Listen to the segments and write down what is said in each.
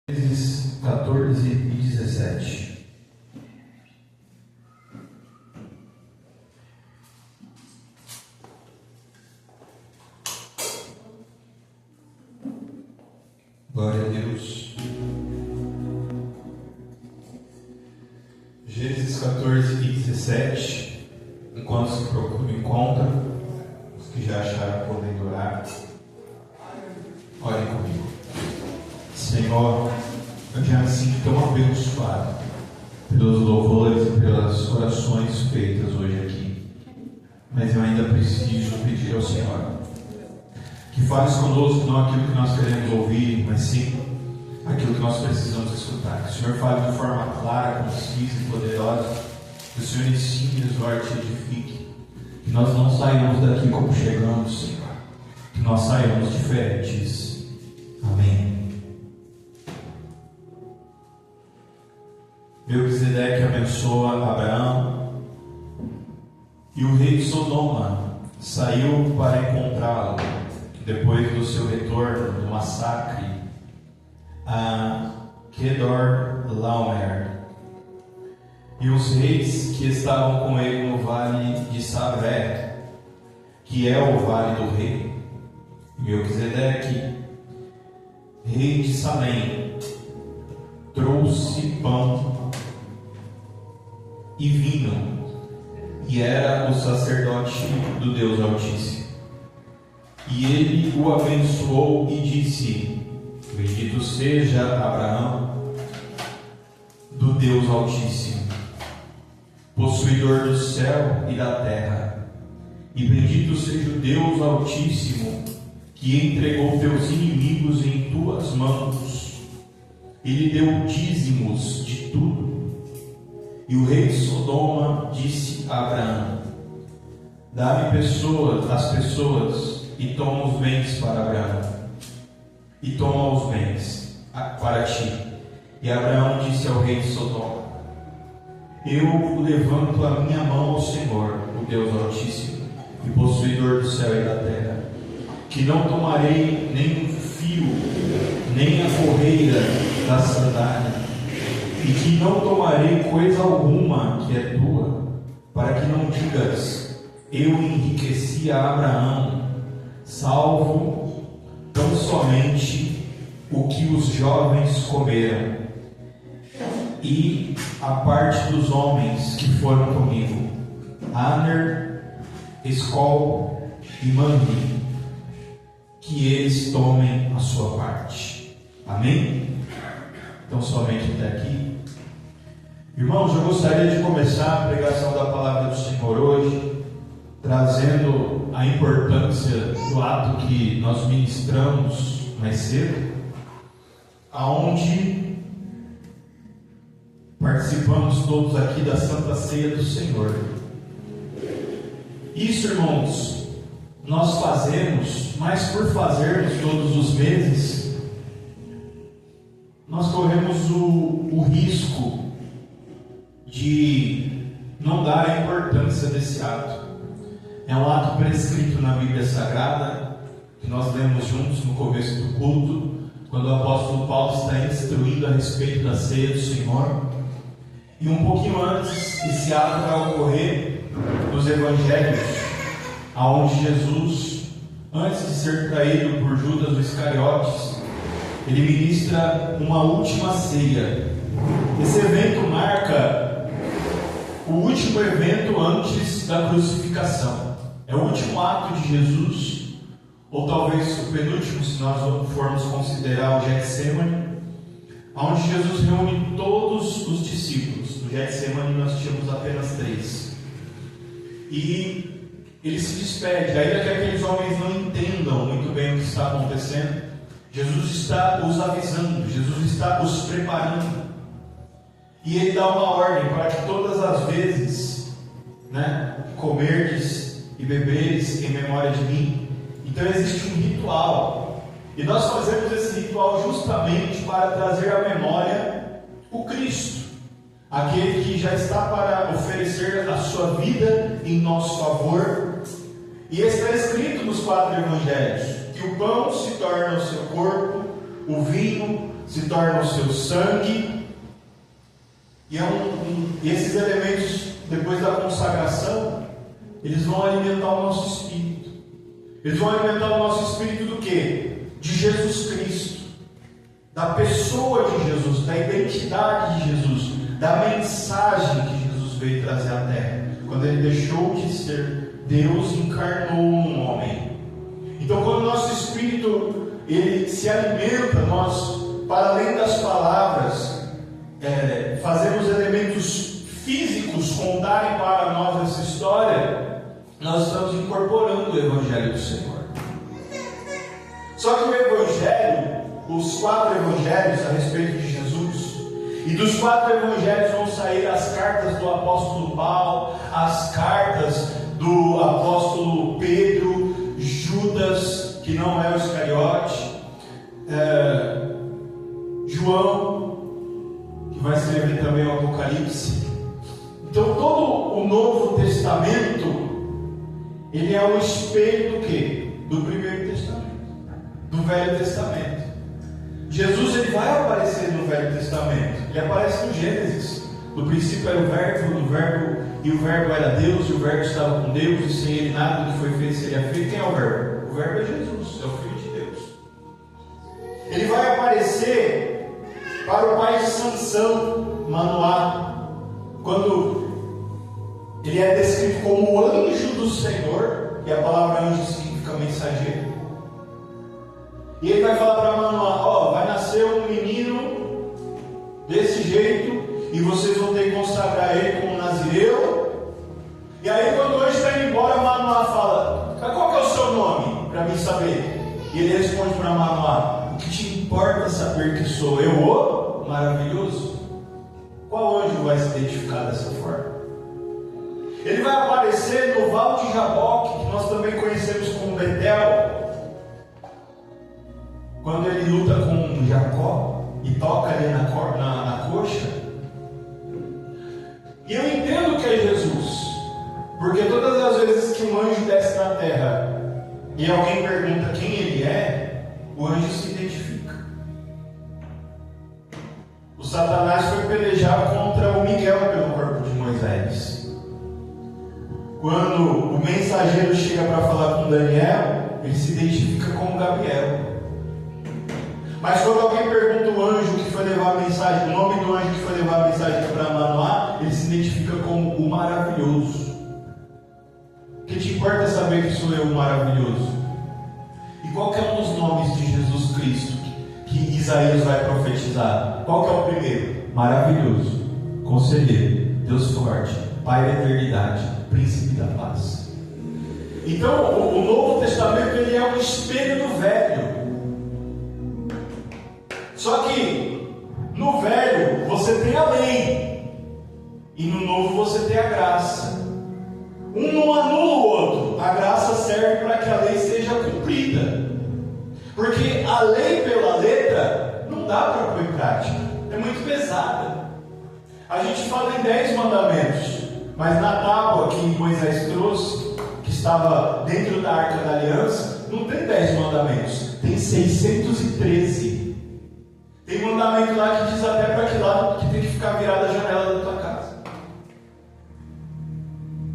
Gênesis 14 e 17. Glória a Deus. Gênesis 14 e 17. Enquanto se encontra, os que já acharam podem orar. Orem comigo. Senhor, eu já me sinto tão abençoado pelos louvores e pelas orações feitas hoje aqui, mas eu ainda preciso pedir ao Senhor que fale conosco não aquilo que nós queremos ouvir, mas sim aquilo que nós precisamos escutar. Que o Senhor fale de forma clara, concisa e poderosa, que o Senhor ensine, exorte e edifique, que nós não saiamos daqui como chegamos, Senhor, que nós saiamos diferentes. Amém. Melquisedeque abençoa Abraão, e o rei de Sodoma saiu para encontrá-lo depois do seu retorno do massacre a Kedorlaomer. E os reis que estavam com ele no vale de Savé, que é o vale do rei, Melquisedeque, rei de Salém, trouxe pão e vinho, e era o sacerdote do Deus Altíssimo. E ele o abençoou e disse: Bendito seja Abraão, do Deus Altíssimo, possuidor do céu e da terra, e bendito seja o Deus Altíssimo, que entregou teus inimigos em tuas mãos, e lhe deu dízimos de tudo. E o rei de Sodoma disse a Abraão: Dá-me as pessoas, e toma os bens para Abraão, e toma os bens para ti. E Abraão disse ao rei de Sodoma: Eu levanto a minha mão ao Senhor, o Deus Altíssimo, e possuidor do céu e da terra, que não tomarei nem um fio, nem a correia da sandália, e que não tomarei coisa alguma que é tua, para que não digas: eu enriqueci a Abraão, salvo tão somente o que os jovens comeram, e a parte dos homens que foram comigo, Aner, Escol e Mamre, que eles tomem a sua parte. Amém? Então, somente até aqui. Irmãos, eu gostaria de começar a pregação da palavra do Senhor hoje, trazendo a importância do ato que nós ministramos mais cedo, aonde participamos todos aqui da Santa Ceia do Senhor. Isso, irmãos, nós fazemos, mas por fazermos todos os meses, nós corremos o risco de não dar a importância desse ato. É um ato prescrito na Bíblia Sagrada, que nós lemos juntos no começo do culto, quando o apóstolo Paulo está instruindo a respeito da ceia do Senhor. E um pouquinho antes, esse ato vai ocorrer nos Evangelhos, aonde Jesus, antes de ser traído por Judas o Iscariotes, ele ministra uma última ceia. Esse evento marca o último evento antes da crucificação. É o último ato de Jesus, ou talvez o penúltimo, se nós formos considerar o Getsemane, onde Jesus reúne todos os discípulos. No Getsemane nós tínhamos apenas 3. E ele se despede, ainda que aqueles homens não entendam muito bem o que está acontecendo. Jesus está os avisando, Jesus está os preparando. E ele dá uma ordem para que todas as vezes, comerdes e beberes em memória de mim. Então existe um ritual. E nós fazemos esse ritual justamente para trazer à memória o Cristo, aquele que já está para oferecer a sua vida em nosso favor. E está escrito nos 4 evangelhos que o pão se torna o seu corpo, o vinho se torna o seu sangue. E esses elementos, depois da consagração, eles vão alimentar o nosso espírito. Eles vão alimentar o nosso espírito do quê? De Jesus Cristo, da pessoa de Jesus, da identidade de Jesus, da mensagem que Jesus veio trazer à terra. Quando ele deixou de ser Deus, encarnou um homem. Então, quando o nosso espírito ele se alimenta, nós, para além das palavras, fazemos elementos físicos contarem para nós essa história, nós estamos incorporando o Evangelho do Senhor. Só que o Evangelho, os 4 Evangelhos a respeito de Jesus, e dos 4 Evangelhos vão sair as cartas do apóstolo Paulo, as cartas do apóstolo Pedro, Judas, que não é o Iscariote, João, que vai escrever também o Apocalipse. Então todo o Novo Testamento, ele é um espelho do quê? Do Primeiro Testamento, do Velho Testamento. Jesus ele vai aparecer no Velho Testamento, ele aparece no Gênesis. No princípio era o Verbo, e o Verbo era Deus, e o Verbo estava com Deus, e sem ele nada do que foi feito seria feito. Quem é o Verbo? O Verbo é Jesus, é o Filho de Deus. Ele vai aparecer para o pai de Sansão, Manoá, quando ele é descrito como o anjo do Senhor, e a palavra anjo significa mensageiro. E ele vai falar para Manoá: vai nascer um menino desse jeito, e vocês vão ter que consagrar ele como nazireu. E aí quando o anjo está indo embora, Manoá fala: qual que é o seu nome? Para mim saber. E ele responde para Manoá: o que te importa saber que sou eu o maravilhoso? Qual anjo vai se identificar dessa forma? Ele vai aparecer no Val de Jaboque, que nós também conhecemos como Betel, quando ele luta com Jacó e toca ali na coxa. E eu entendo que é Jesus, porque todas as vezes que um anjo desce na terra e alguém pergunta quem ele é, o anjo se identifica. O Satanás foi pelejar contra o Miguel pelo corpo de Moisés. Quando o mensageiro chega para falar com Daniel, ele se identifica como Gabriel. Mas quando alguém pergunta o anjo que foi levar a mensagem, o nome do anjo que foi levar a mensagem para Manoá, ele se identifica como o maravilhoso. O que te importa saber que sou eu o maravilhoso? E qual que é um dos nomes de Jesus Cristo que Isaías vai profetizar? Qual que é o primeiro? Maravilhoso, Conselheiro, Deus forte, Pai da eternidade, Príncipe da paz. Então o Novo Testamento ele é um espelho do Velho. Só que no Velho você tem a lei, e no Novo você tem a graça. Um não anula o outro. A graça serve para que a lei seja cumprida, porque a lei pela letra não dá para pôr em prática, é muito pesada. A gente fala em 10 mandamentos, mas na tábua que Moisés trouxe, que estava dentro da Arca da Aliança, não tem 10 mandamentos, tem 613. Tem mandamento lá que diz até para que lado que tem que ficar virada a janela da tua casa.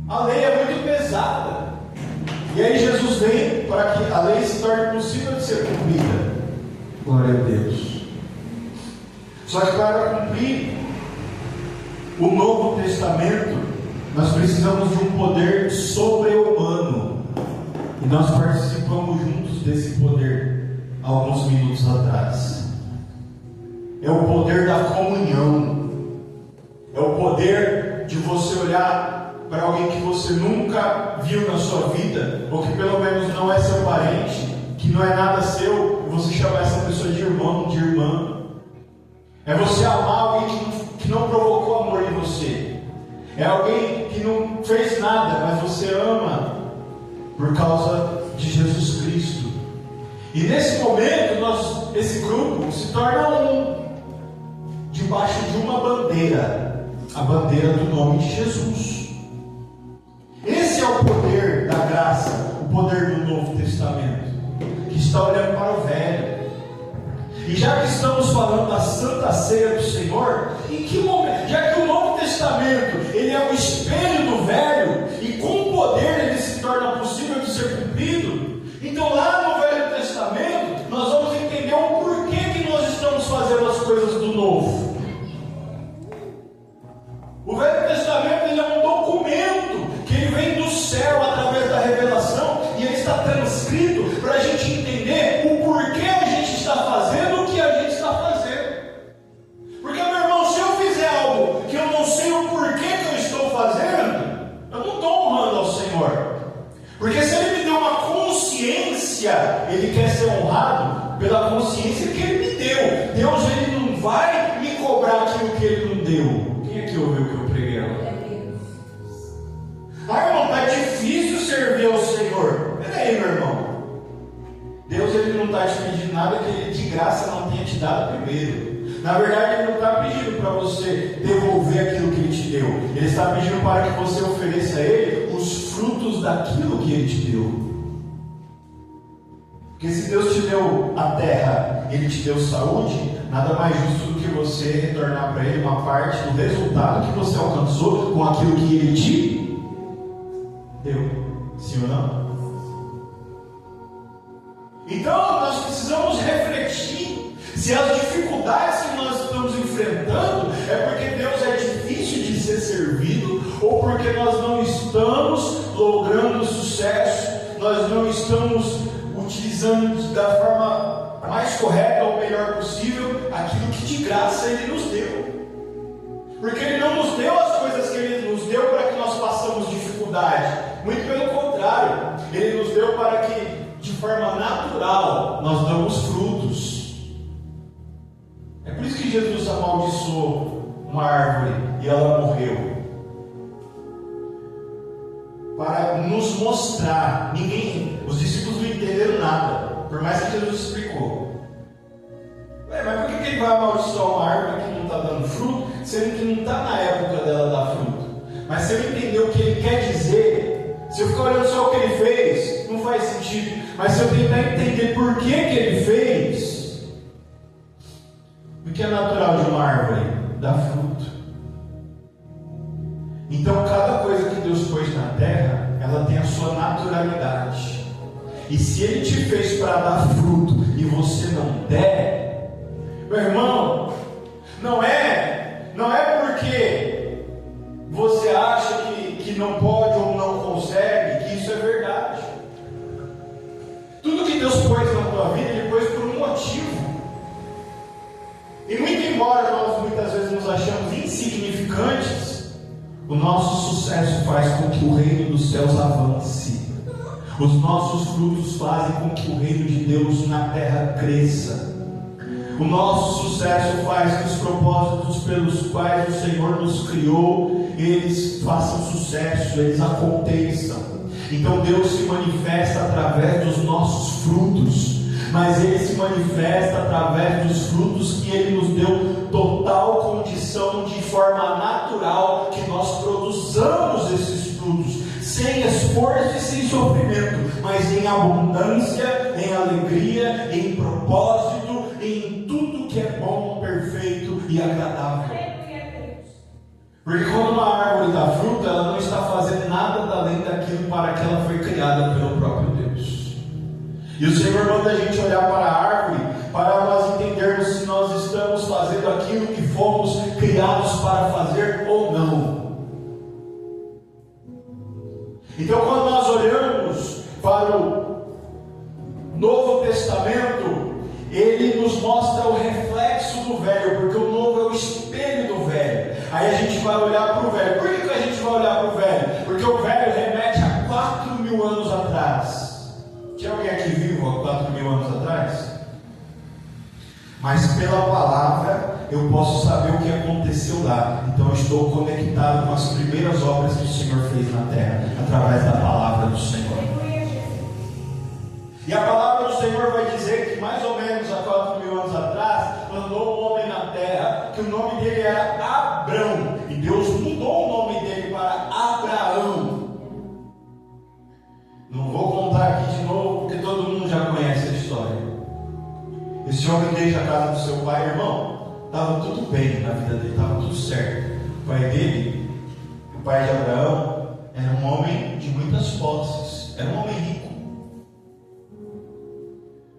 A lei é muito pesada. E aí Jesus vem para que a lei se torne possível de ser cumprida. Glória a Deus. Só que para cumprir o Novo Testamento, nós precisamos de um poder sobre-humano. E nós participamos juntos desse poder alguns minutos atrás. É o poder da comunhão. É o poder de você olhar para alguém que você nunca viu na sua vida, ou que pelo menos não é seu parente, que não é nada seu, e você chamar essa pessoa de irmão, de irmã. É você amar alguém que não provocou amor em você. É alguém que não fez nada, mas você ama por causa de Jesus Cristo. E nesse momento, esse grupo se torna um, debaixo de uma bandeira, a bandeira do nome de Jesus. Esse é o poder da graça, o poder do Novo Testamento, que está olhando para o Velho. E já que estamos falando falando da Santa Ceia do Senhor, em que momento? Já que o Novo Testamento ele é o espelho do Velho, e com o poder ele se torna possível de ser cumprido, então lá no Velho Testamento nós vamos entender o porquê que nós estamos fazendo as coisas do Novo. O Velho Testamento ele é um documento que ele vem do céu através da revelação, e ele está transcrito para a gente entender o porquê a gente está fazendo o que a gente está fazendo. Porque, meu irmão, se eu fizer algo que eu não sei o porquê que eu estou fazendo, eu não estou honrando ao Senhor. Porque se Ele me deu uma consciência, Ele quer ser honrado pela consciência que Ele me deu. Deus, Ele não vai me cobrar aquilo que Ele não deu. Quem aqui ouviu o que eu preguei agora? Ah, irmão, está difícil servir ao Senhor. Peraí, meu irmão. Deus, Ele não está te pedindo nada que Ele de graça não tenha te dado primeiro. Na verdade, Ele não está pedindo para você devolver aquilo que Ele te deu. Ele está pedindo para que você ofereça a Ele os frutos daquilo que Ele te deu. Porque se Deus te deu a terra, Ele te deu saúde, nada mais justo do que você retornar para Ele uma parte do resultado que você alcançou com aquilo que Ele te deu. Sim ou não? Então nós precisamos refletir se as dificuldades que nós estamos enfrentando é porque Deus é difícil de ser servido, ou porque nós não estamos logrando sucesso, nós não estamos utilizando da forma mais correta ou melhor possível aquilo que de graça Ele nos deu. Porque Ele não nos deu as coisas que Ele nos deu para que nós passemos dificuldade. Muito pelo contrário, Ele nos deu para que de forma natural nós damos frutos. É por isso que Jesus amaldiçoou uma árvore e ela morreu. Para nos mostrar, os discípulos não entenderam nada, por mais que Jesus explicou. Mas por que Ele vai amaldiçoar uma árvore que não está dando fruto, sendo que não está na época dela dar fruto? Mas se eu entender o que Ele quer dizer, se eu ficar olhando só o que Ele fez, não faz sentido. Mas se eu tentar entender por que Ele fez, o que é natural de uma árvore? Dá fruto. Então cada coisa que Deus pôs na terra, ela tem a sua naturalidade. E se Ele te fez para dar fruto e você não der, meu irmão, não é porque você acha que não pode ou não consegue, que isso é verdade. Tudo que Deus pôs na tua vida, Ele pôs por um motivo. E muito embora nós muitas vezes nos achamos insignificantes, o nosso sucesso faz com que o reino dos céus avance. Os nossos frutos fazem com que o reino de Deus na terra cresça. O nosso sucesso faz que os propósitos pelos quais o Senhor nos criou, eles façam sucesso, eles aconteçam. Então Deus se manifesta através dos nossos frutos, mas Ele se manifesta através dos frutos que Ele nos deu total condição, de forma natural, que nós produzamos esses frutos, sem esforço e sem sofrimento, mas em abundância, em alegria, em propósito, em tudo que é bom, perfeito e agradável. Porque quando uma árvore dá fruto, ela não está fazendo nada além daquilo para que ela foi criada pelo próprio Deus. E o Senhor manda a gente olhar para a árvore, para nós entendermos se nós estamos fazendo aquilo que fomos criados para fazer ou não. Então, quando nós olhamos para o Novo Testamento, ele nos mostra o reflexo do velho, porque o novo é o espelho do velho. Aí a gente vai olhar para o velho. Por que a gente vai olhar para o velho? Porque o velho remete a 4.000 anos atrás. Tinha alguém aqui vivo há 4.000 anos atrás? Mas pela palavra eu posso saber o que aconteceu lá. Então eu estou conectado com as primeiras obras que o Senhor fez na terra, através da palavra do Senhor. E a palavra do Senhor vai dizer que mais ou menos há 4.000 anos atrás andou um homem na terra, que o nome dele era Abrão, e Deus mudou o nome dele para Abraão. Não vou contar aqui de novo, porque todo mundo já conhece a história. Esse homem deixa a casa do seu pai, irmão, estava tudo bem na vida dele, estava tudo certo. O pai dele, o pai de Abraão, era um homem de muitas posses, era um homem rico.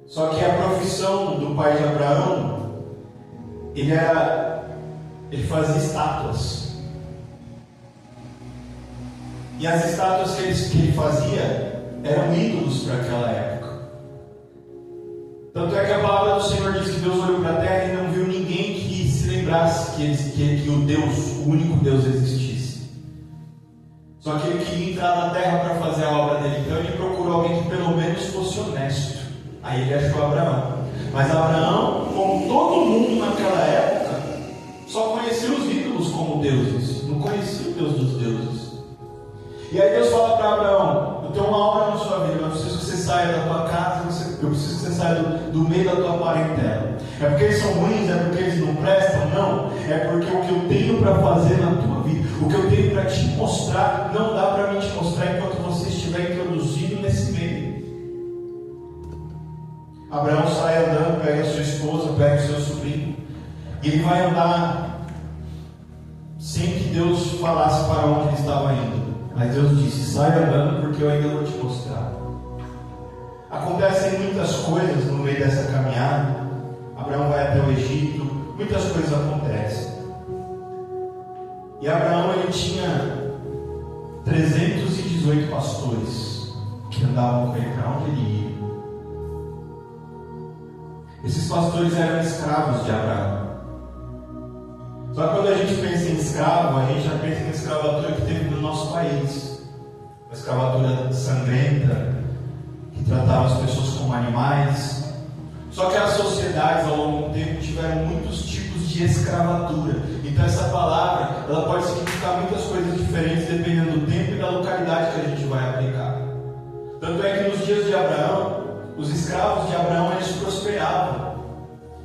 Só que a profissão do pai de Abraão, ele fazia estátuas. E as estátuas que ele fazia eram ídolos para aquela época. Tanto é que a palavra do Senhor diz que Deus olhou para a terra e não viu ninguém que se lembrasse que o único Deus existisse. Só que ele queria entrar na terra para fazer a obra dele. Então ele procurou alguém que pelo menos fosse honesto. Aí ele achou Abraão. Mas Abraão, como todo mundo naquela época, só conhecia os ídolos como deuses, não conhecia o Deus dos deuses. E aí Deus fala para Abraão: eu tenho uma obra na sua vida, eu preciso que você saia da tua casa, eu preciso que você saia do meio da tua parentela. É porque eles são ruins, é porque eles não prestam? Não, é porque o que eu tenho para fazer na tua vida, o que eu tenho para te mostrar, não dá para mim te mostrar enquanto você estiver introduzido nesse meio. Abraão sai andando, pega a sua esposa, pega o seu sobrinho, e ele vai andar sem que Deus falasse para onde ele estava indo. Mas Deus disse: sai andando porque eu ainda vou te mostrar. Acontecem muitas coisas no meio dessa caminhada. Abraão vai até o Egito, muitas coisas acontecem. E Abraão, ele tinha 318 pastores que andavam com ele para onde ele ia. Esses pastores eram escravos de Abraão. Só que quando a gente pensa em escravo, a gente já pensa na escravatura que teve no nosso país. Uma escravatura sangrenta, que tratava as pessoas como animais. Só que as sociedades ao longo do tempo tiveram muitos tipos de escravatura. Então essa palavra, ela pode significar muitas coisas diferentes dependendo do tempo e da localidade que a gente vai aplicar. Tanto é que nos dias de Abraão, os escravos de Abraão, eles prosperavam.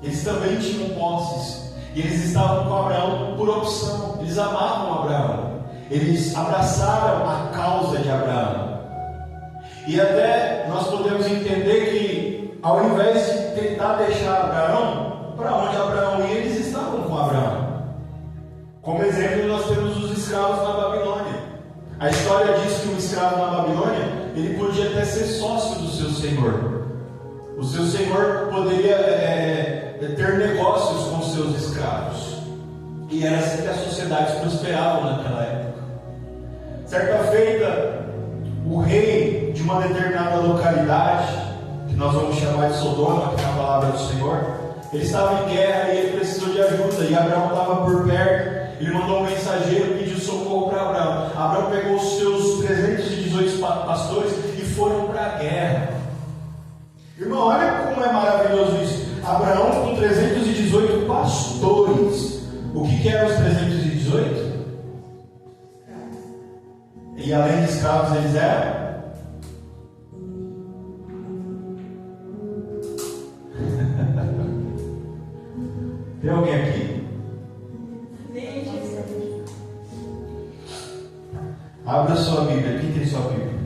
Eles também tinham posses. E eles estavam com Abraão por opção. Eles amavam Abraão. Eles abraçaram a causa de Abraão. E até nós podemos entender que, ao invés de tentar deixar Abraão, para onde Abraão ia, eles estavam com Abraão. Como exemplo, nós temos os escravos na Babilônia. A história diz que um escravo na Babilônia, ele podia até ser sócio do seu senhor. O seu senhor poderia ter negócios com seus escravos. E era assim que as sociedades prosperavam naquela época. Certa feita, o rei de uma determinada localidade, que nós vamos chamar de Sodoma, que é a palavra do Senhor, ele estava em guerra e ele precisou de ajuda. E Abraão estava por perto. Ele mandou um mensageiro e pediu socorro para Abraão. Abraão pegou os seus 318 pastores e foram para a guerra. Irmão, olha como é maravilhoso isso. Abraão com 318 pastores. O que eram os 318? E além de escravos, eles eram? Tem alguém aqui? Abra sua Bíblia. Quem tem sua Bíblia?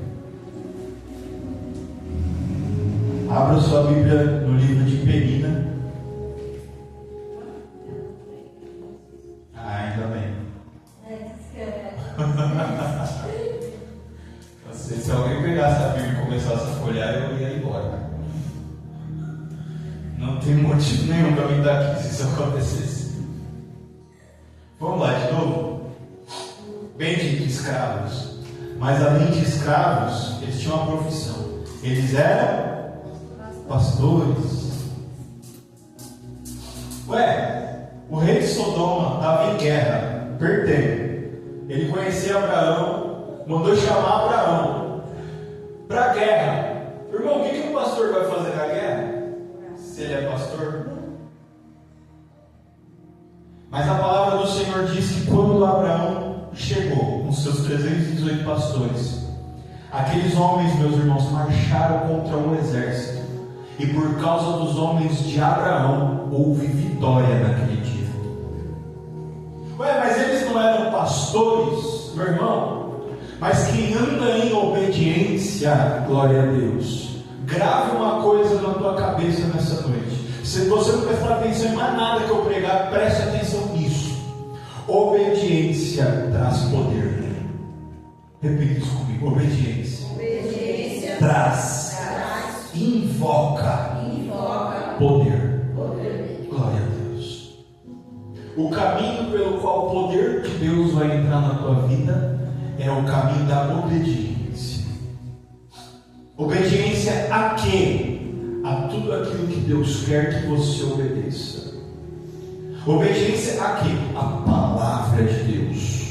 Abra sua Bíblia no livro de Penina. Ainda bem. Se alguém pegasse a Bíblia e começasse a folhear, eu ia embora. Não tem motivo nenhum para mim estar aqui se isso acontecesse. Vamos lá de novo. Bendito escravos. Mas além de escravos, eles tinham uma profissão. Eles eram pastores. O rei de Sodoma estava em guerra, perdendo. Ele conhecia Abraão, mandou chamar Abraão para a guerra. Irmão, o que um pastor vai fazer na guerra? Se ele é pastor? Mas a palavra do Senhor diz que quando Abraão chegou com seus 318 pastores, aqueles homens, meus irmãos, marcharam contra um exército. E por causa dos homens de Abraão, houve vitória naquele dia. Mas eles não eram pastores, meu irmão? Mas quem anda em obediência, glória a Deus. Grave uma coisa na tua cabeça nessa noite. Se você não prestar atenção em mais nada que eu pregar, preste atenção nisso. Obediência traz poder. Repita isso comigo. Obediência traz, invoca poder. Glória a Deus. O caminho pelo qual o poder de Deus vai entrar na tua vida é o caminho da obediência. Obediência a quê? A tudo aquilo que Deus quer que você obedeça. Obediência a quê? A palavra de Deus.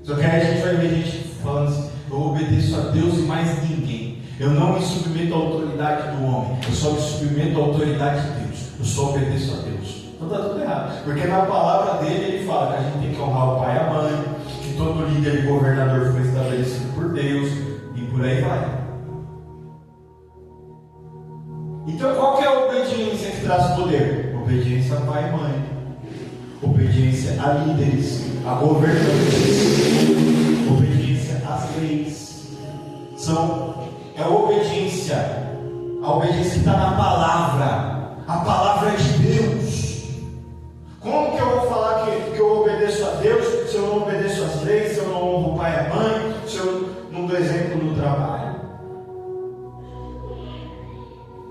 Só que aí a gente vai ver gente falando assim: eu obedeço a Deus e mais ninguém. Eu não me submeto à autoridade do homem, eu só me submeto à autoridade de Deus. Eu só obedeço a Deus. Então está tudo errado, porque na palavra dele ele fala que a gente tem que honrar o pai e a mãe, que todo líder e governador foi estabelecido por Deus, e por aí vai. Então qual que é a obediência que traz poder? Obediência a pai e mãe, obediência a líderes, a governantes, obediência às leis. É a obediência que está na palavra, a palavra de Deus. Como que eu vou falar que eu obedeço a Deus se eu não obedeço às leis, se eu não honro o pai e a mãe, se eu não dou exemplo no trabalho?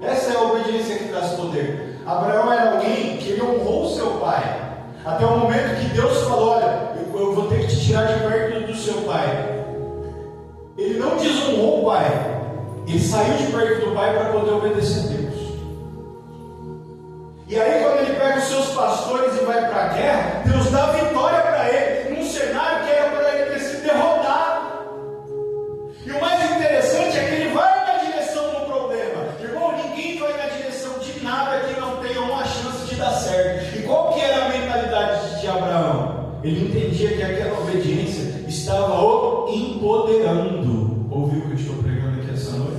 Essa é a obediência que traz poder. Abraão era alguém que ele honrou seu pai, até o momento que Deus falou: olha, eu vou ter que te tirar de perto do seu pai. Ele não desonrou o pai, ele saiu de perto do pai para poder obedecer a Deus. E aí quando ele pega os seus pastores e vai para a guerra, Deus dá vitória para ele, num cenário que era para ele ter sido derrotado. E o mais interessante é que ele vai na direção do problema. Irmão, ninguém vai na direção de nada que não tenha uma chance de dar certo. E qual que era a mentalidade de Abraão? Ele entendia que aquela obediência estava o empoderando. Ouviu o que eu estou pregando aqui essa noite?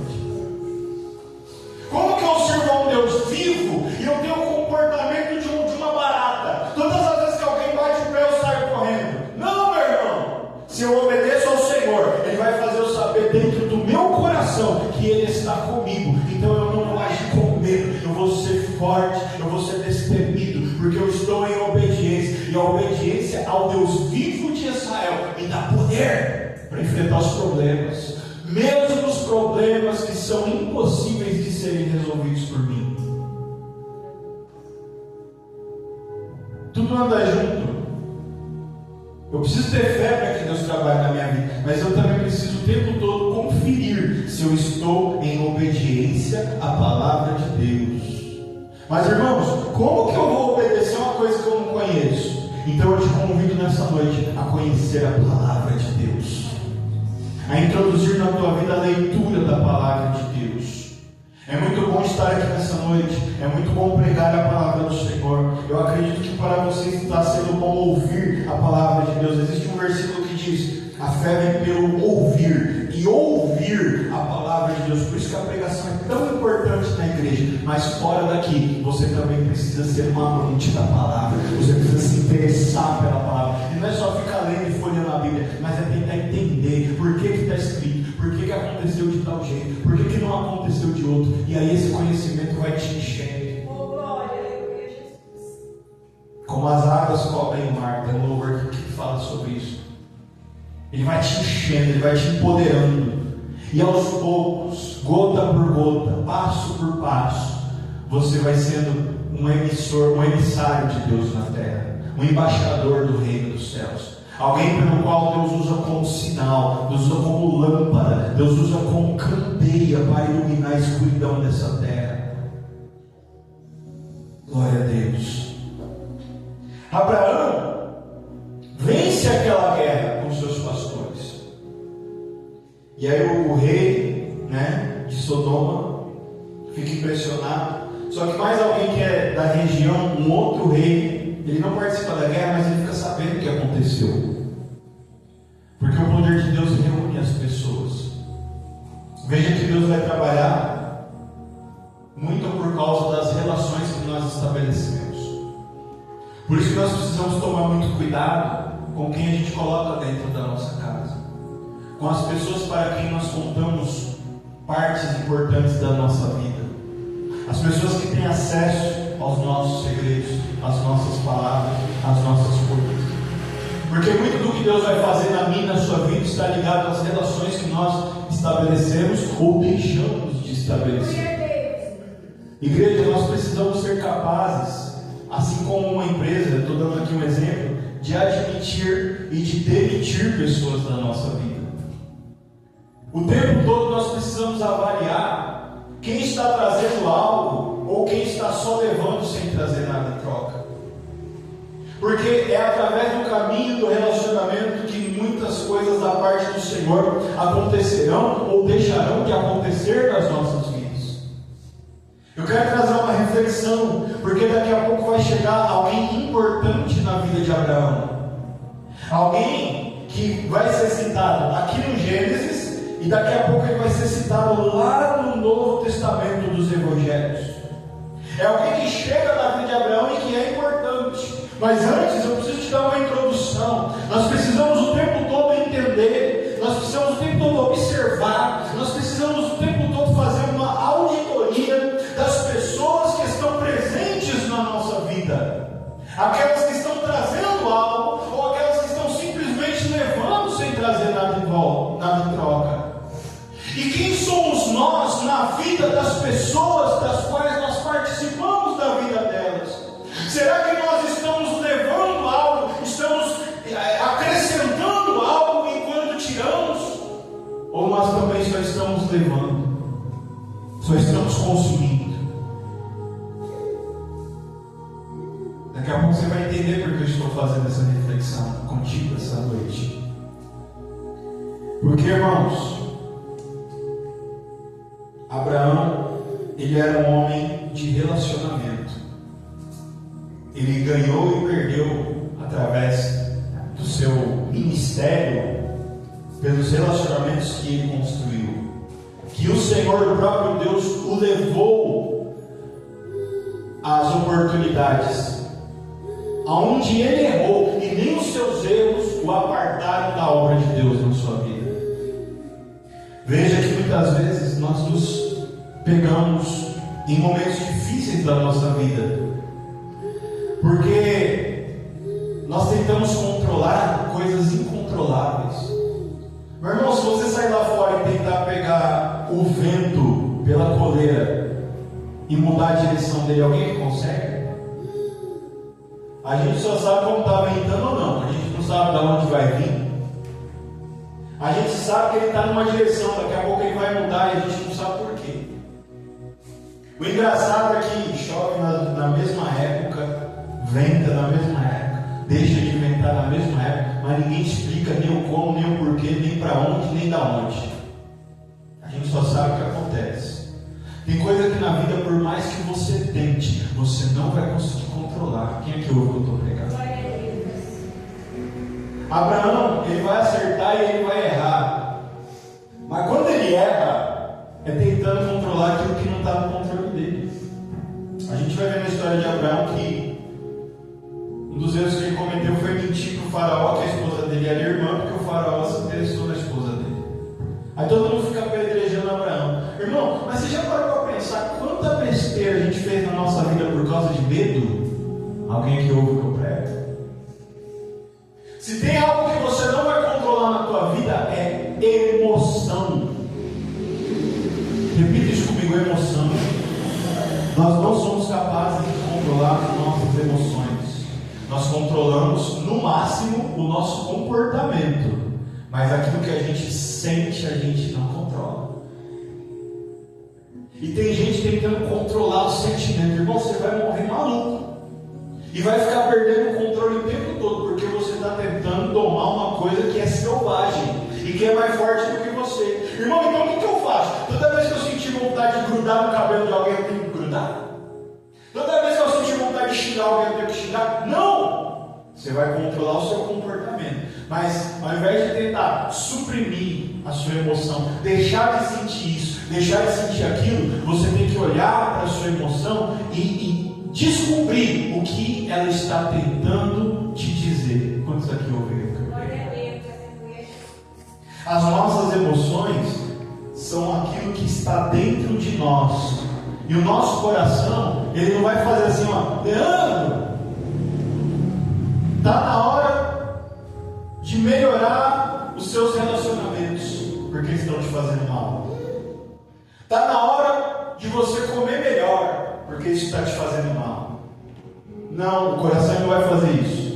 Como que eu sirvo a um Deus vivo e eu tenho o comportamento de uma barata? Todas as vezes que alguém bate o pé eu saio correndo. Não, meu irmão. Se eu obedeço ao Senhor, Ele vai fazer eu saber dentro do meu coração que Ele está comigo. Então eu não vou agir com medo, eu vou ser forte, eu vou ser destemido, porque eu estou em obediência. E a obediência ao Deus vivo de Israel me dá poder para enfrentar os problemas, mesmo os problemas que são impossíveis de serem resolvidos por mim. Tudo anda junto. Eu preciso ter fé para que Deus trabalhe na minha vida, mas eu também preciso o tempo todo conferir se eu estou em obediência à palavra de Deus. Mas irmãos, como que eu vou obedecer uma coisa que eu não conheço? Então eu te convido nessa noite a conhecer a palavra de Deus, a introduzir na tua vida a leitura da palavra de Deus. É muito bom estar aqui nessa noite, é muito bom pregar a palavra do Senhor. Eu acredito que para vocês está sendo bom ouvir a palavra de Deus. Existe um versículo que diz: a fé vem pelo ouvir, e ouvir a palavra de Deus. Por isso que a pregação é tão importante na igreja. Mas fora daqui, você também precisa ser uma amante da palavra, você precisa se interessar pela palavra. E não é só ficar lendo e folheando a Bíblia, mas é tentar entender por que está escrito, por que aconteceu de tal jeito, por que não aconteceu de outro. E aí esse conhecimento vai te enchendo. Oh, glória, aleluia, Jesus. Como as águas cobrem o mar. Tem um louvor que fala sobre isso. Ele vai te enchendo, ele vai te empoderando. E aos poucos, gota por gota, passo por passo, você vai sendo um emissor, um emissário de Deus na terra, um embaixador do reino dos céus. Alguém pelo qual Deus usa como sinal, Deus usa como lâmpada, Deus usa como candeia para iluminar a escuridão dessa terra. Glória a Deus. Abraão vence aquela guerra com seus pastores. E aí o rei, de Sodoma fica impressionado. Só que mais alguém que é da região, um outro rei, ele não participa da guerra, mas ele fica sabendo o que aconteceu. Porque o poder de Deus reúne as pessoas. Veja que Deus vai trabalhar muito por causa das relações que nós estabelecemos. Por isso que nós precisamos tomar muito cuidado com quem a gente coloca dentro da nossa casa, com as pessoas para quem nós contamos partes importantes da nossa vida. As pessoas que têm acesso aos nossos segredos, às nossas palavras, às nossas coisas. Porque muito do que Deus vai fazer na minha e na sua vida está ligado às relações que nós estabelecemos ou deixamos de estabelecer. Igreja, nós precisamos ser capazes, assim como uma empresa, estou dando aqui um exemplo, de admitir e de demitir pessoas da nossa vida. O tempo todo nós precisamos avaliar quem está trazendo algo ou quem está só levando sem trazer nada em troca. Porque é através do caminho do relacionamento que muitas coisas da parte do Senhor acontecerão ou deixarão de acontecer nas nossas vidas. Eu quero trazer uma reflexão, porque daqui a pouco vai chegar alguém importante na vida de Abraão. Alguém que vai ser citado aqui no Gênesis e daqui a pouco ele vai ser citado lá no Novo Testamento dos Evangelhos. É alguém que chega na vida de Abraão e que é importante. Mas antes eu preciso te dar uma introdução. Nós precisamos o tempo todo entender, nós precisamos o tempo todo observar, nós precisamos o tempo todo fazer uma auditoria das pessoas que estão presentes na nossa vida. Aquelas que estão trazendo algo ou aquelas que estão simplesmente levando sem trazer nada em volta, nada em troca. E quem somos nós na vida das pessoas das quais nós participamos da vida delas? Será que nós estamos levando algo, estamos acrescentando algo enquanto tiramos? Ou nós também só estamos levando, só estamos consumindo? Daqui a pouco você vai entender porque eu estou fazendo essa reflexão contigo essa noite. Porque, irmãos, Abraão, ele era um homem de relacionamento. Ele ganhou e perdeu através do seu ministério, pelos relacionamentos que ele construiu. Que o Senhor, o próprio Deus, o levou às oportunidades, aonde ele errou, e nem os seus erros o apartaram da obra de Deus na sua vida. Veja que muitas vezes nós nos pegamos em momentos difíceis da nossa vida, porque nós tentamos controlar coisas incontroláveis. Meu irmão, se você sair lá fora e tentar pegar o vento pela coleira e mudar a direção dele, alguém consegue? A gente só sabe como está ventando ou não, a gente não sabe de onde vai vir. A gente sabe que ele está numa direção, daqui a pouco ele vai mudar e a gente não sabe por quê. O engraçado é que chove na mesma época, venta na mesma época, deixa de ventar na mesma época, mas ninguém explica nem o como, nem o porquê, nem para onde, nem da onde. A gente só sabe o que acontece. Tem coisa que na vida, por mais que você tente, você não vai conseguir controlar. Quem é que ouve o que eu estou pregando? Abraão, ele vai acertar e ele vai errar. Mas quando ele erra, é tentando controlar aquilo que não está no controle dele. A gente vai ver na história de Abraão que um dos erros que ele cometeu foi mentir para o faraó que a esposa dele era irmã, porque o faraó se interessou na esposa dele. Aí todo mundo fica apedrejando Abraão. Irmão, mas você já parou para pensar quanta besteira a gente fez na nossa vida por causa de medo? Alguém que ouve o que eu prego? Se tem algo que você não vai controlar na tua vida, é emoção. Repita isso comigo, emoção. Nós não somos capazes de controlar as nossas emoções. Nós controlamos no máximo o nosso comportamento, mas aquilo que a gente sente, a gente não controla. E tem gente tentando controlar o sentimento. Irmão, você vai morrer maluco e vai ficar perdendo o controle o tempo todo, porque você está tentando domar uma coisa que é selvagem e que é mais forte do que você. Irmão, então o que eu faço? Toda vez que eu sentir vontade de grudar no cabelo de alguém, eu tenho que grudar? Toda vez que eu sentir vontade de xingar alguém, eu tenho que xingar? Não! Você vai controlar o seu comportamento. Mas ao invés de tentar suprimir a sua emoção, deixar de sentir isso, deixar de sentir aquilo, você tem que olhar para a sua emoção e descobrir o que ela está tentando te dizer. Quantos aqui ouviram? As nossas emoções são aquilo que está dentro de nós E o nosso coração, ele não vai fazer assim, ó, Leandro, está na hora de melhorar os seus relacionamentos, porque estão te fazendo mal. Está na hora de você comer melhor, porque isso está te fazendo mal. Não, o coração não vai fazer isso.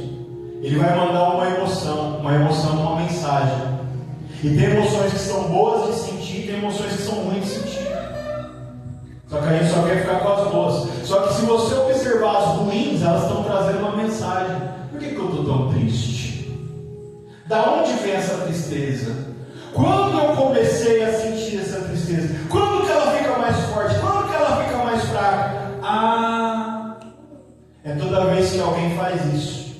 Ele vai mandar uma emoção, uma mensagem. E tem emoções que são boas de sentir, tem emoções que são ruins de sentir. Só que a gente só quer ficar com as boas. Só que se você observar as ruins, elas estão trazendo uma mensagem. Por que eu estou tão triste? Da onde vem essa tristeza? Quando eu comecei a sentir essa tristeza? Quando que ela fica mais forte? Quando que ela fica mais fraca? É toda vez que alguém faz isso.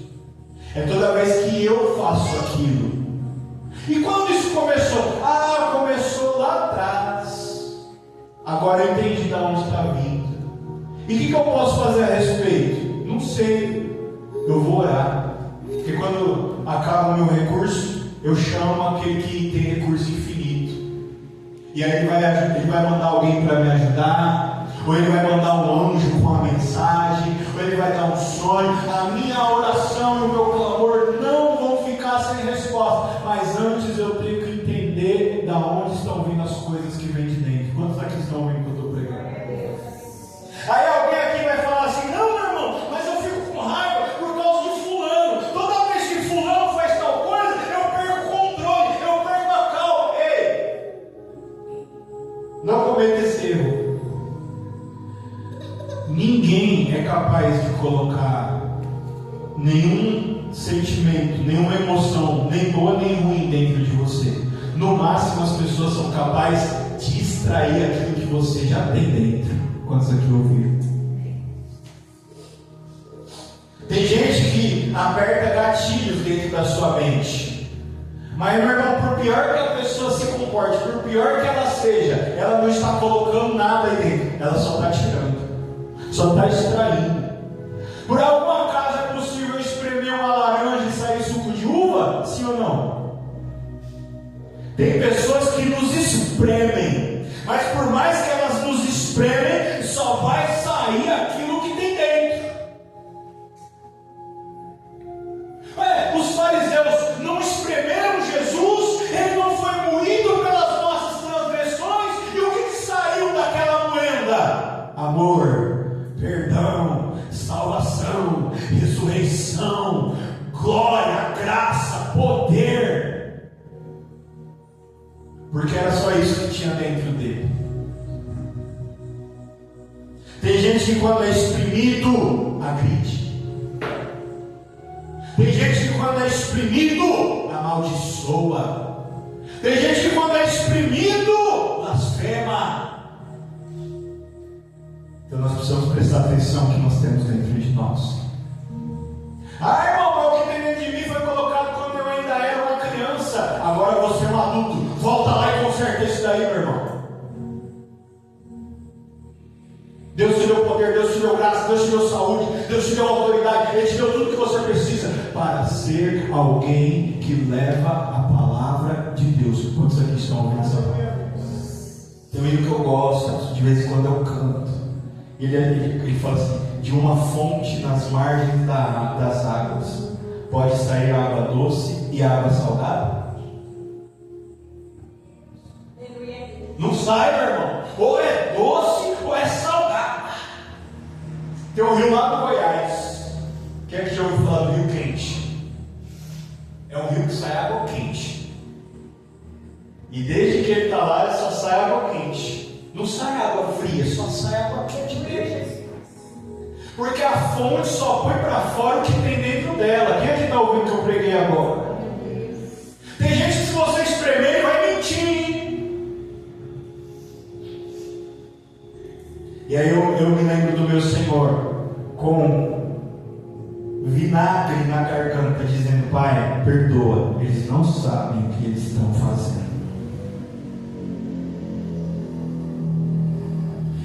É toda vez que eu faço aquilo. E quando isso começou? Começou lá atrás. Agora eu entendi de onde está vindo. E o que eu posso fazer a respeito? Não sei. Eu vou orar. Porque quando acaba o meu recurso, eu chamo aquele que tem recurso infinito. E aí ele vai mandar alguém para me ajudar. Ou ele vai mandar um anjo com uma mensagem. Ou ele vai dar um sonho. A minha oração e o meu clamor não vão ficar sem resposta. Mas antes eu tenho que entender de onde estão vindo as coisas que vêm de dentro. Quantos aqui estão ouvindo que eu estou pregando? Aí alguém aqui vai falar assim: não, meu irmão, mas eu fico com raiva por causa de fulano. Toda vez que fulano faz tal coisa, eu perco o controle, eu perco a calma. Ei! Não cometa esse erro. Ninguém é capaz de colocar nenhum sentimento, nenhuma emoção, nem boa nem ruim dentro de você. No máximo as pessoas são capazes de extrair aquilo que você já tem dentro. Quantos aqui ouviram? Tem gente que aperta gatilhos dentro da sua mente. Mas, meu irmão, por pior que a pessoa se comporte, por pior que ela seja, ela não está colocando nada aí dentro. Ela só está tirando, só está extraindo. Por algum acaso é possível espremer uma laranja e sair suco de uva? Sim ou não? Tem pessoas que nos espremem, mas por mais que elas nos espremem, só vai sair aquilo que tem dentro. Os fariseus não espremeram Jesus, ele não foi moído pelas nossas transgressões, e o que saiu daquela moeda? Amor, perdão, salvação, ressurreição, glória, graça, poder. Porque era só isso que tinha dentro dele. Tem gente que quando é exprimido, agride. Tem gente que quando é exprimido, amaldiçoa. Tem gente que quando é exprimido, blasfema. Então nós precisamos prestar atenção no que nós temos dentro de nós. Irmão, o que tem dentro de mim foi colocado quando eu ainda era uma criança. Agora você é um adulto. Volta lá e conserta isso daí, meu irmão. Deus te deu poder, Deus te deu graça, Deus te deu saúde, Deus te deu autoridade, Ele te deu tudo que você precisa para ser alguém que leva a palavra de Deus. Quantos aqui estão ouvindo essa palavra? Tem um hino que eu gosto, de vez em quando eu canto. Ele fala assim: de uma fonte nas margens das águas pode sair água doce e água salgada? Não sai, meu irmão. Ou é doce ou é salgada. Tem um rio lá no Goiás. Quem é que já ouviu falar do Rio Quente? É um rio que sai água quente. E desde que ele está lá, ele só sai água quente. Não sai água fria, só sai água quente mesmo. Porque a fonte só põe para fora o que tem dentro dela. Quem é que está ouvindo o que eu preguei agora? Tem gente que se você espremer, ele vai mentir. E aí eu me lembro do meu Senhor com vinagre na garganta, dizendo: Pai, perdoa, eles não sabem o que eles estão fazendo.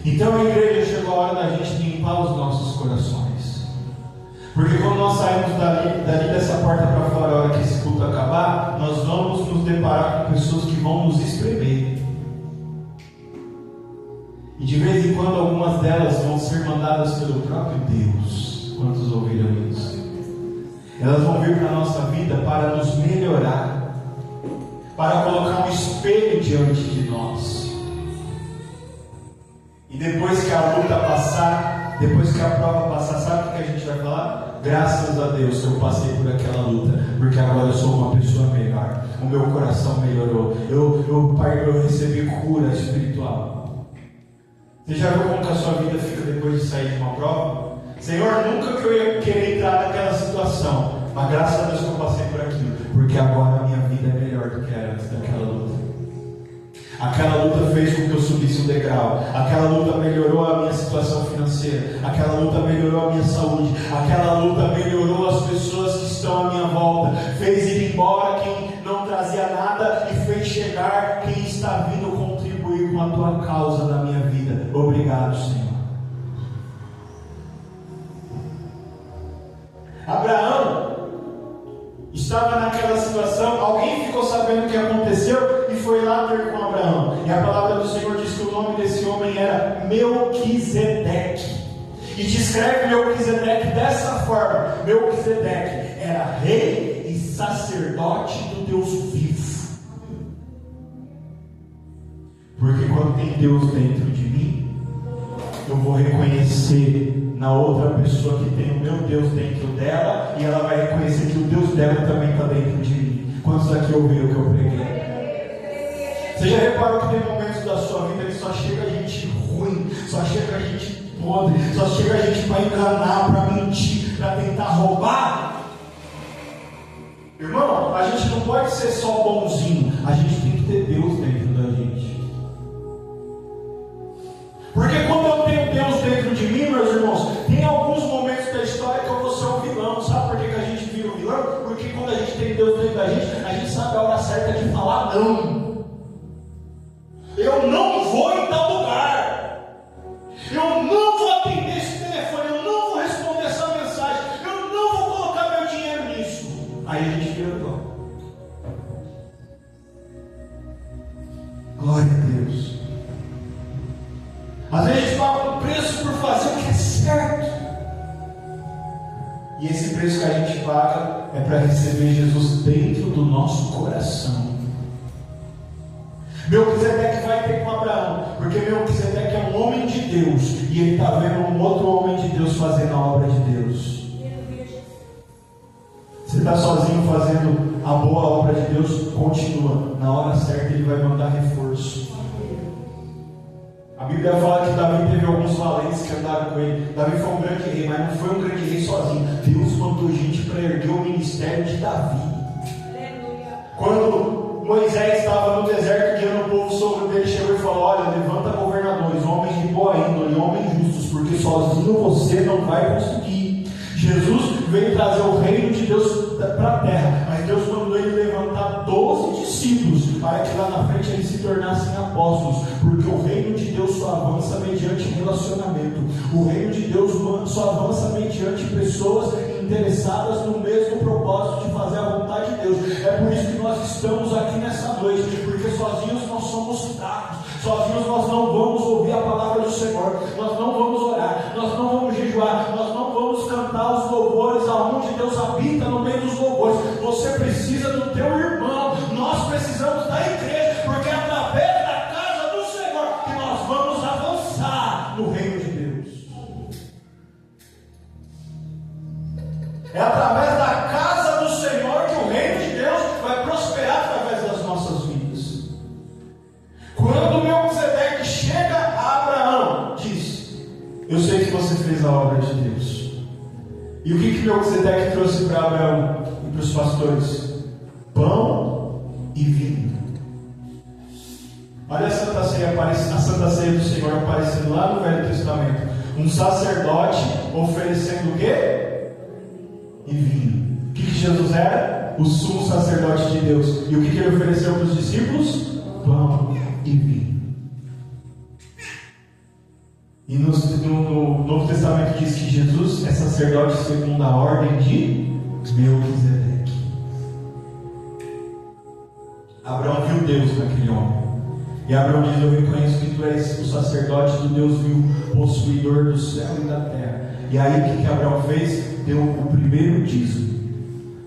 Então, a igreja, chegou a hora da gente limpar os nossos corações. Porque quando nós saímos dali dessa porta para fora, a hora que esse culto acabar, nós vamos nos deparar com pessoas que vão nos espremer. E de vez em quando algumas delas vão ser mandadas pelo próprio Deus. Quantos ouviram isso? Elas vão vir para a nossa vida para nos melhorar, para colocar um espelho diante de nós. E depois que a luta passar, depois que a prova passar, sabe o que a gente vai falar? Graças a Deus que eu passei por aquela luta, porque agora eu sou uma pessoa melhor, o meu coração melhorou, eu recebi cura espiritual. Você já viu como que a sua vida fica depois de sair de uma prova? Senhor, nunca que eu ia querer entrar naquela situação, mas graças a Deus que eu passei por aquilo, porque agora a minha vida é melhor do que era antes daquela luta. Aquela luta fez com que eu subisse um degrau. Aquela luta melhorou a minha situação financeira. Aquela luta melhorou a minha saúde. Aquela luta melhorou as pessoas que estão à minha volta. Fez ir embora quem não trazia nada e fez chegar quem está vindo contribuir com a tua causa na minha vida. Obrigado, Senhor. Abraão estava naquela situação, alguém ficou sabendo o que aconteceu e foi lá ter com Abraão. E a palavra do Senhor diz que o nome desse homem era Melquisedeque. E descreve Melquisedeque dessa forma: Melquisedeque era rei e sacerdote do Deus vivo. Porque quando tem Deus dentro de mim, eu vou reconhecer na outra pessoa que tem o meu Deus dentro dela, e ela vai reconhecer que o Deus dela também está dentro de mim. Quantos aqui ouviram o que eu preguei? Você já reparou que tem momentos da sua vida que só chega gente ruim, só chega gente podre, só chega gente para enganar, para mentir, para tentar roubar? Irmão, a gente não pode ser só bonzinho, a gente tem que ter Deus dentro da gente. Porque quando eu tenho Deus dentro de mim, meus irmãos, tem alguns momentos da história que eu vou ser um vilão. Sabe por que a gente vira um vilão? Porque quando a gente tem Deus dentro da gente, a gente sabe a hora certa de falar não. Eu não vou em tal lugar. Eu não vou atender esse telefone. Eu não vou responder essa mensagem. Eu não vou colocar meu dinheiro nisso. Aí a gente vira vilão. Glória a Deus. Às vezes a gente paga um preço por fazer o que é certo. E esse preço que a gente paga é para receber Jesus dentro do nosso coração. Melquisedeque vai ter com Abraão, porque Melquisedeque é um homem de Deus, e ele está vendo um outro homem de Deus fazendo a obra de Deus. Você está sozinho fazendo a boa obra de Deus? Continua. Na hora certa ele vai mandar reforço. A Bíblia fala que Davi teve alguns valentes que andaram com ele. Davi foi um grande rei, mas não foi um grande rei sozinho. Deus mandou gente para erguer o ministério de Davi. Quando Moisés estava no deserto guiando o povo, o sogro dele chegou e falou: olha, levanta governadores, homens de boa índole, homens justos, porque sozinho você não vai conseguir. Jesus veio trazer o reino de Deus para a terra, mas Deus mandou ele levantar 12 discípulos para que lá na frente eles se tornassem apóstolos, porque o reino de Deus só avança mediante relacionamento. O reino de Deus só avança mediante pessoas interessadas no mesmo propósito de fazer a vontade de Deus. É por isso que nós estamos aqui nessa noite, porque sozinhos nós somos fracos, sozinhos nós não vamos ouvir a palavra do Senhor, nós não vamos orar, nós não vamos jejuar, nós não vamos cantar os louvores aonde Deus habita no meio dos louvores. Você precisa do teu irmão, nós precisamos da igreja, porque é através da casa do Senhor que nós vamos avançar no reino de Deus. É através da casa do Senhor que o reino de Deus vai prosperar através das nossas vidas. Quando Melquisedeque chega a Abraão, diz: eu sei que você fez a obra de Deus. E o que Melquisedeque trouxe para Abraão e para os pastores? Pão e vinho. Olha a Santa Ceia do Senhor aparecendo lá no Velho Testamento. Um sacerdote oferecendo o quê? E vinho. O que Jesus era? O sumo sacerdote de Deus. E o que ele ofereceu para os discípulos? Pão e vinho. E no Novo Testamento diz que Jesus é sacerdote segundo a ordem de Melquisedeque. Abraão viu Deus naquele homem. E Abraão diz: eu reconheço que tu és o sacerdote do Deus vivo, possuidor do céu e da terra. E aí o que Abraão fez? Deu o primeiro dízimo.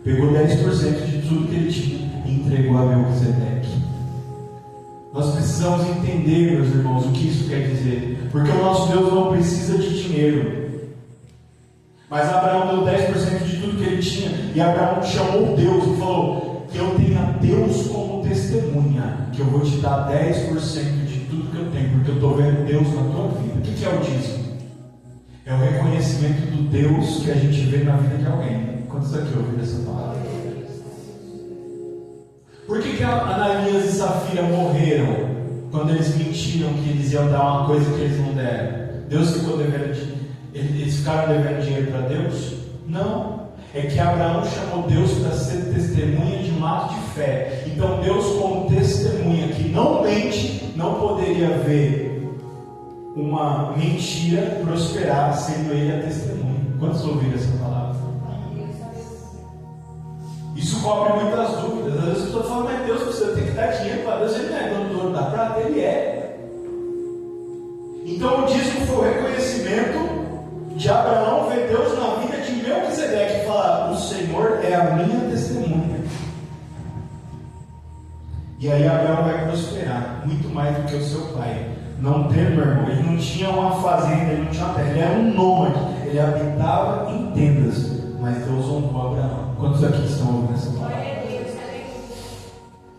Pegou 10% de tudo que ele tinha e entregou a Melquisedeque. Nós precisamos entender, meus irmãos, o que isso quer dizer. Porque o nosso Deus não precisa de dinheiro. Mas Abraão deu 10% de tudo que ele tinha. E Abraão chamou Deus e falou: que eu tenha Deus como testemunha, que eu vou te dar 10% de tudo que eu tenho, porque eu estou vendo Deus na tua vida. O que é o dízimo? É o reconhecimento do Deus que a gente vê na vida de alguém. Quantos aqui ouviram essa palavra? Por que Ananias e Safira morreram quando eles mentiram que eles iam dar uma coisa que eles não deram? Deus ficou devendo dinheiro? Eles ficaram devendo dinheiro para Deus? Não. É que Abraão chamou Deus para ser testemunha de um ato de fé. Então Deus, como testemunha que não mente, não poderia ver uma mentira prosperar sendo ele a testemunha. Quantos ouviram essa palavra? Isso cobre muitas dúvidas. Às vezes as pessoas falam: mas Deus, você tem que dar dinheiro para Deus. Ele não é dono do ouro da prata, ele é. Então o dízimo foi o reconhecimento de Abraão ver Deus na vida de Melquisedeque e falar: o Senhor é a minha testemunha. E aí Abraão vai prosperar muito mais do que o seu pai. Não tem, meu irmão, ele não tinha uma fazenda, ele não tinha uma terra, ele era um nômade, ele habitava em tendas, mas Deus honrou Abraão. Quantos aqui estão ouvindo essa palavra?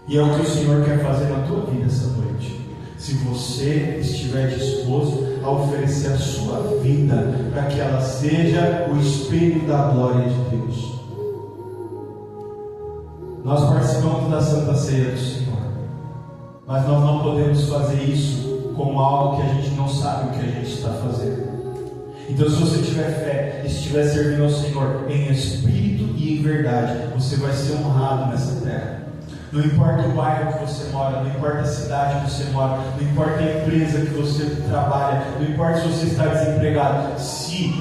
E é o que o Senhor quer fazer na tua vida essa noite. Se você estiver disposto a oferecer a sua vida para que ela seja o espelho da glória de Deus. Nós participamos da Santa Ceia do Senhor, mas nós não podemos fazer isso como algo que a gente não sabe o que a gente está fazendo. Então, se você tiver fé e estiver servindo ao Senhor em espírito e em verdade, você vai ser honrado nessa terra. Não importa o bairro que você mora, não importa a cidade que você mora, não importa a empresa que você trabalha, não importa se você está desempregado. Se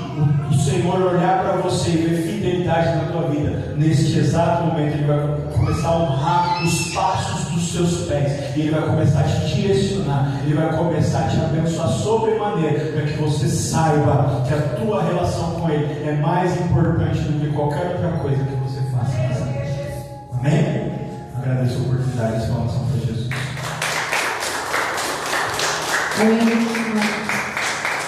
o Senhor olhar para você e ver fidelidade na tua vida, neste exato momento Ele vai começar a honrar os passos dos seus pés, e Ele vai começar a te direcionar, Ele vai começar a te abençoar sobremaneira, para que você saiba que a tua relação com Ele é mais importante do que qualquer outra coisa que você faça nessa vida. Amém? Agradeço a oportunidade de falar para Jesus. Amém.